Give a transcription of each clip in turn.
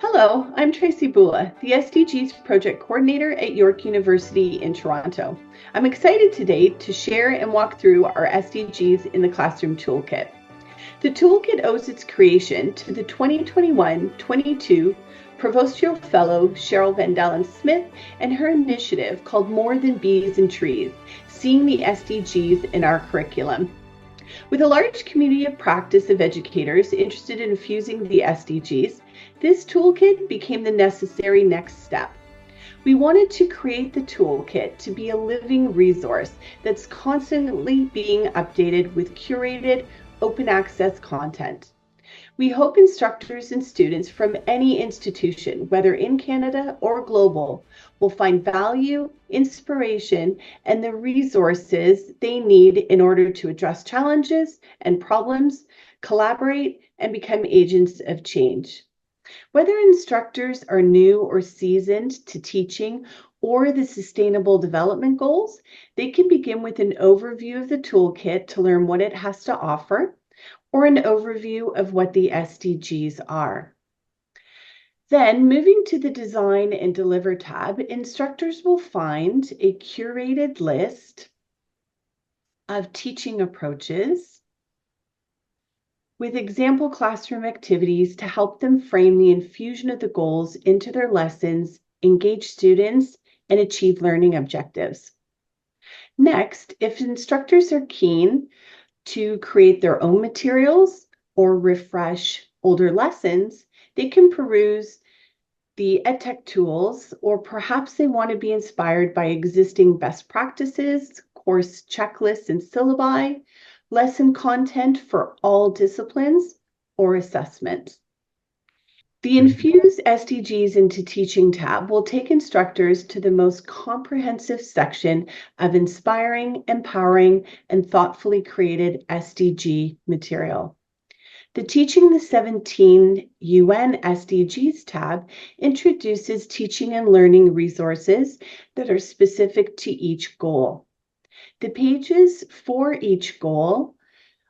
Hello, I'm Tracy Bula, the SDGs Project Coordinator at York University in Toronto. I'm excited today to share and walk through our SDGs in the Classroom Toolkit. The toolkit owes its creation to the 2021-22 Provostial Fellow Cheryl Van Dalen Smith and her initiative called More Than Bees and Trees, Seeing the SDGs in Our Curriculum. With a large community of practice of educators interested in infusing the SDGs, this toolkit became the necessary next step. We wanted to create the toolkit to be a living resource that's constantly being updated with curated, open access content. We hope instructors and students from any institution, whether in Canada or global, will find value, inspiration, and the resources they need in order to address challenges and problems, collaborate, and become agents of change. Whether instructors are new or seasoned to teaching or the sustainable development goals, they can begin with an overview of the toolkit to learn what it has to offer, or an overview of what the SDGs are. Then, moving to the Design and Deliver tab, instructors will find a curated list of teaching approaches with example classroom activities to help them frame the infusion of the goals into their lessons, engage students, and achieve learning objectives. Next, if instructors are keen to create their own materials or refresh older lessons, they can peruse the EdTech tools, or perhaps they want to be inspired by existing best practices, course checklists and syllabi, lesson content for all disciplines, or assessment. The Infuse SDGs into Teaching tab will take instructors to the most comprehensive section of inspiring, empowering, and thoughtfully created SDG material. The Teaching the 17 UN SDGs tab introduces teaching and learning resources that are specific to each goal. The pages for each goal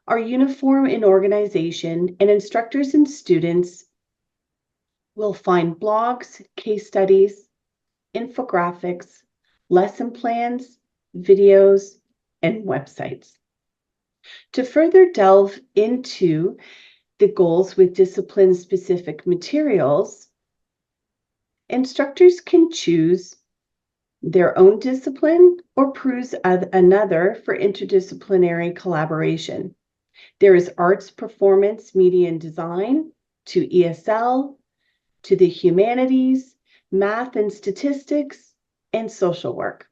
are uniform in organization, and instructors and students will find blogs, case studies, infographics, lesson plans, videos, and websites. To further delve into the goals with discipline-specific materials, instructors can choose their own discipline or peruse another for interdisciplinary collaboration. There is arts, performance, media, and design, to ESL, to the humanities, math and statistics, and social work.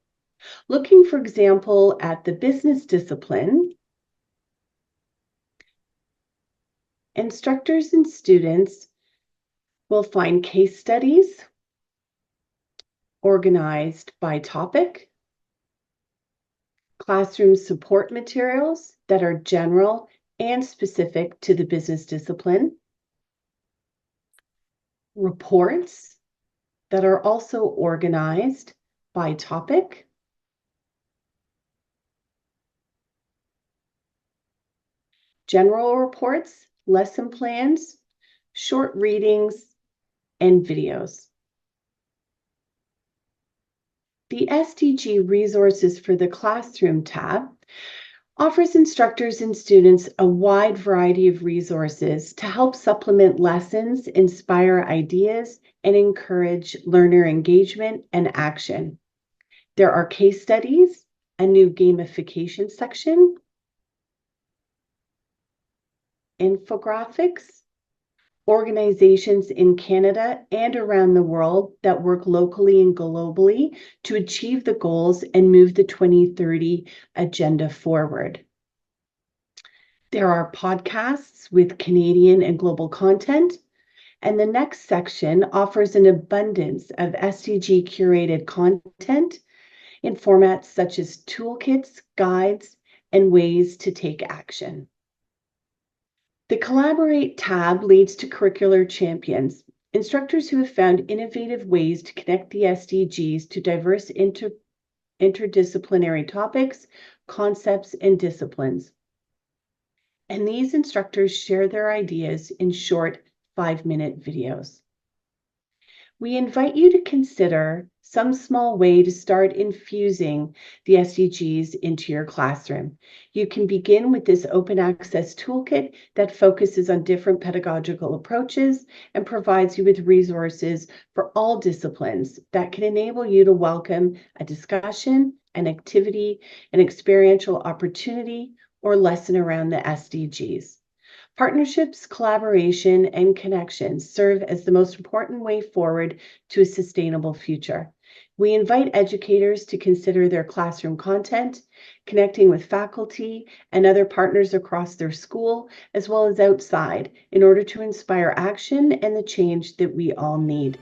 Looking, for example, at the business discipline, instructors and students will find case studies organized by topic, classroom support materials that are general and specific to the business discipline, reports that are also organized by topic, general reports, lesson plans, short readings, and videos. The SDG Resources for the Classroom tab offers instructors and students a wide variety of resources to help supplement lessons, inspire ideas, and encourage learner engagement and action. There are case studies, a new gamification section, infographics, organizations in Canada and around the world that work locally and globally to achieve the goals and move the 2030 agenda forward. There are podcasts with Canadian and global content, and the next section offers an abundance of SDG curated content in formats such as toolkits, guides, and ways to take action. The Collaborate tab leads to curricular champions, instructors who have found innovative ways to connect the SDGs to diverse interdisciplinary topics, concepts, and disciplines. And these instructors share their ideas in short 5-minute videos. We invite you to consider some small way to start infusing the SDGs into your classroom. You can begin with this open access toolkit that focuses on different pedagogical approaches and provides you with resources for all disciplines that can enable you to welcome a discussion, an activity, an experiential opportunity, or lesson around the SDGs. Partnerships, collaboration, and connections serve as the most important way forward to a sustainable future. We invite educators to consider their classroom content, connecting with faculty and other partners across their school, as well as outside, in order to inspire action and the change that we all need.